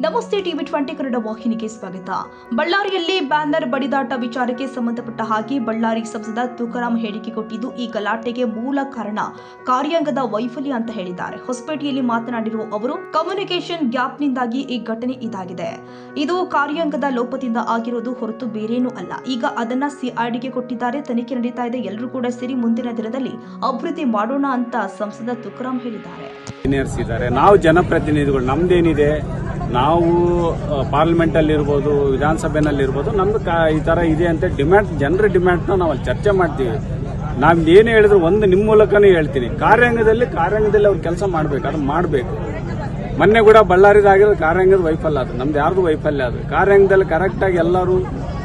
ನಮಸ್ತೆ ಟಿವಿ 20 ಕನ್ನಡ ವಾಹಿನಿಗೆ ಸ್ವಾಗತ. ಬಳ್ಳಾರಿಯಲ್ಲಿ ಬ್ಯಾನರ್ ಬಡಿದಾಟ ವಿಚಾರಕ್ಕೆ ಸಂಬಂಧಪಟ್ಟ ಹಾಗೆ ಬಳ್ಳಾರಿ ಸಂಸದ ತುಕಾರಾಂ ಹೇಳಿಕೆ ಕೊಟ್ಟಿದ್ದು ಈ ಗಲಾಟೆಗೆ ಮೂಲ ಕಾರಣ ಕಾರ್ಯಾಂಗದ ವೈಫಲ್ಯ ಅಂತ ಹೇಳಿದ್ದಾರೆ. ಹೊಸಪೇಟೆಯಲ್ಲಿ ಮಾತನಾಡಿರುವ ಅವರು ಕಮ್ಯುನಿಕೇಷನ್ ಗ್ಯಾಪ್ನಿಂದಾಗಿ ಈ ಘಟನೆ ಇದಾಗಿದೆ. ಇದು ಕಾರ್ಯಾಂಗದ ಲೋಪದಿಂದ ಆಗಿರೋದು ಹೊರತು ಬೇರೇನೂ ಅಲ್ಲ. ಈಗ ಅದನ್ನ ಸಿಐಡಿಗೆ ಕೊಟ್ಟಿದ್ದಾರೆ. ತನಿಖೆ ನಡೀತಾ ಇದೆ. ಎಲ್ಲರೂ ಕೂಡ ಸೇರಿ ಮುಂದಿನ ದಿನದಲ್ಲಿ ಅಭಿವೃದ್ಧಿ ಮಾಡೋಣ ಅಂತ ಸಂಸದ ತುಕಾರಾಂ ಹೇಳಿದ್ದಾರೆ. ನಾವು ಜನಪ್ರತಿನಿಧಿಗಳು ನಮ್ದೇನಿದೆ, ನಾವು ಪಾರ್ಲಿಮೆಂಟ್ ಅಲ್ಲಿ ಇರ್ಬೋದು, ವಿಧಾನಸಭೆನಲ್ಲಿ ಇರ್ಬೋದು, ನಮ್ದು ಈ ತರ ಇದೆ ಅಂತ ಡಿಮ್ಯಾಂಡ್, ಜನರ ಡಿಮ್ಯಾಂಡ್ನ ನಾವು ಅಲ್ಲಿ ಚರ್ಚೆ ಮಾಡ್ತೀವಿ. ನಾವ್ ಏನು ಹೇಳಿದ್ರು ಒಂದು ನಿಮ್ಮ ಮೂಲಕನೇ ಹೇಳ್ತೀನಿ, ಕಾರ್ಯಾಂಗದಲ್ಲಿ ಅವ್ರು ಕೆಲಸ ಮಾಡ್ಬೇಕು, ಅದನ್ನ ಮಾಡಬೇಕು. ಮೊನ್ನೆ ಕೂಡ ಬಳ್ಳಾರಿದಾಗಿರೋದು ಕಾರ್ಯಾಂಗದ ವೈಫಲ್ಯ, ಅದು ನಮ್ದು ಯಾರ್ದು ವೈಫಲ್ಯ. ಅದು ಕಾರ್ಯಾಂಗದಲ್ಲಿ ಕರೆಕ್ಟ್ ಆಗಿ ಎಲ್ಲರೂ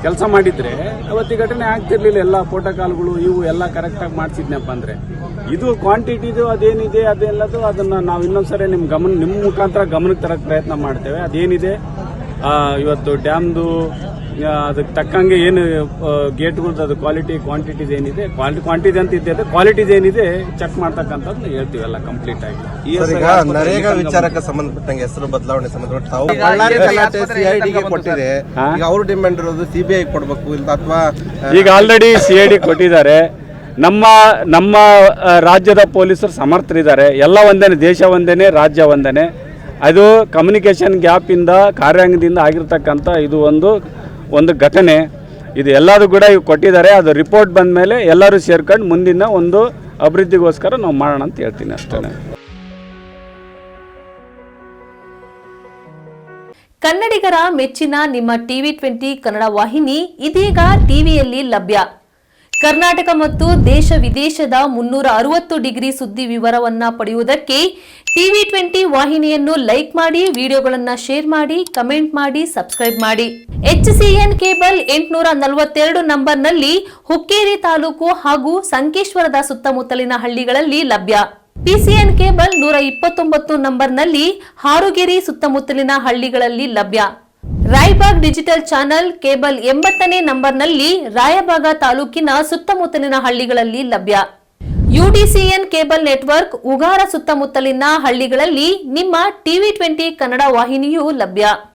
ಕೆಲಸ ಮಾಡಿದ್ರೆ ಅವತ್ತಿ ಘಟನೆ ಆಗ್ತಿರ್ಲಿಲ್ಲ. ಎಲ್ಲ ಪ್ರೋಟೋಕಾಲ್ಗಳು ಇವು ಎಲ್ಲ ಕರೆಕ್ಟ್ ಆಗಿ ಮಾಡ್ತಿದ್ನಪ್ಪ ಅಂದ್ರೆ. ಇದು ಕ್ವಾಂಟಿಟಿದು ಅದೇನಿದೆ ಅದೆಲ್ಲದು ಅದನ್ನ ನಾವು ಇನ್ನೊಂದ್ಸರಿ ನಿಮ್ಮ ಮುಖಾಂತರ ಗಮನಕ್ಕೆ ತರಕ್ಕೆ ಪ್ರಯತ್ನ ಮಾಡ್ತೇವೆ. ಅದೇನಿದೆ ಇವತ್ತು ಡ್ಯಾಮ್ದು ಅದಕ್ಕೆ ತಕ್ಕಂಗೆ ಏನು ಗೇಟ್ಗಳದ್ದು ಅದು ಕ್ವಾಲಿಟಿ ಕ್ವಾಂಟಿಟೀಸ್ ಏನಿದೆ, ಕ್ವಾಂಟಿಟಿ ಅಂತ ಇದ್ದೆ, ಕ್ವಾಲಿಟೀಸ್ ಏನಿದೆ ಚೆಕ್ ಮಾಡ್ತಕ್ಕಂಥದ್ದು ಹೇಳ್ತೀವಿ ಎಲ್ಲ ಕಂಪ್ಲೀಟ್ ಆಗಿ. ನರೇಗಾ ವಿಚಾರಕ್ಕೆ ಸಂಬಂಧಪಟ್ಟಂಗೆ ಹೆಸರು ಬದಲಾವಣೆ ಸಂಬಂಧಪಟ್ಟ ಸಿಐಡಿಗೆ ಕೊಟ್ಟಿದೆ. ಈಗ ಅವರು ಡಿಮ್ಯಾಂಡ್ ಇರೋದು ಸಿಬಿಐ ಕೊಡಬೇಕು ಇಲ್ಲ ಅಥವಾ ಈಗ ಆಲ್ರೆಡಿ ಸಿಐಡಿ ಕೊಟ್ಟಿದ್ದಾರೆ. ನಮ್ಮ ರಾಜ್ಯದ ಪೊಲೀಸರು ಸಮರ್ಥರಿದ್ದಾರೆ. ಎಲ್ಲ ಒಂದೇನೆ, ದೇಶ ಒಂದೇನೆ, ರಾಜ್ಯ ಒಂದೇನೆ. ಅದು ಕಮ್ಯುನಿಕೇಷನ್ ಗ್ಯಾಪಿಂದ ಕಾರ್ಯಾಂಗದಿಂದ ಆಗಿರ್ತಕ್ಕಂಥ ಇದು ಒಂದು ಘಟನೆ. ಇದು ಎಲ್ಲರೂ ಕೂಡ ಇವು ಕೊಟ್ಟಿದ್ದಾರೆ. ಅದು ರಿಪೋರ್ಟ್ ಬಂದ ಮೇಲೆ ಎಲ್ಲರೂ ಸೇರ್ಕೊಂಡು ಮುಂದಿನ ಒಂದು ಅಭಿವೃದ್ಧಿಗೋಸ್ಕರ ನಾವು ಮಾಡೋಣ ಅಂತ ಹೇಳ್ತೀನಿ ಅಷ್ಟೇ. ಕನ್ನಡಿಗರ ಮೆಚ್ಚಿನ ನಿಮ್ಮ ಟಿವಿ 20 ಕನ್ನಡ ವಾಹಿನಿ ಇದೀಗ ಟಿವಿಯಲ್ಲಿ ಲಭ್ಯ. ಕರ್ನಾಟಕ ಮತ್ತು ದೇಶ ವಿದೇಶದ 360 ಡಿಗ್ರಿ ಸುದ್ದಿ ವಿವರವನ್ನ ಪಡೆಯುವುದಕ್ಕೆ ಟಿವಿ 20 ವಾಹಿನಿಯನ್ನು ಲೈಕ್ ಮಾಡಿ, ವಿಡಿಯೋಗಳನ್ನು ಶೇರ್ ಮಾಡಿ, ಕಮೆಂಟ್ ಮಾಡಿ, ಸಬ್ಸ್ಕ್ರೈಬ್ ಮಾಡಿ. HCN ಕೇಬಲ್ 842 ನಂಬರ್ನಲ್ಲಿ ಹುಕ್ಕೇರಿ ತಾಲೂಕು ಹಾಗೂ ಸಂಕೇಶ್ವರದ ಸುತ್ತಮುತ್ತಲಿನ ಹಳ್ಳಿಗಳಲ್ಲಿ ಲಭ್ಯ. PCN ಕೇಬಲ್ 129 ನಂಬರ್ನಲ್ಲಿ ಹಾರುಗೆರೆ ಸುತ್ತಮುತ್ತಲಿನ ಹಳ್ಳಿಗಳಲ್ಲಿ ಲಭ್ಯ. ರಾಯಬಾಗ್ ಡಿಜಿಟಲ್ ಚಾನೆಲ್ ಕೇಬಲ್ 80ನೇ ನಂಬರ್ನಲ್ಲಿ ರಾಯಬಾಗ ತಾಲೂಕಿನ ಸುತ್ತಮುತ್ತಲಿನ ಹಳ್ಳಿಗಳಲ್ಲಿ ಲಭ್ಯ. UDCN ಕೇಬಲ್ ನೆಟ್ವರ್ಕ್ ಉಗಾರ ಸುತ್ತಮುತ್ತಲಿನ ಹಳ್ಳಿಗಳಲ್ಲಿ ನಿಮ್ಮ ಟಿವಿ 20 ಕನ್ನಡ ವಾಹಿನಿಯೂ ಲಭ್ಯ.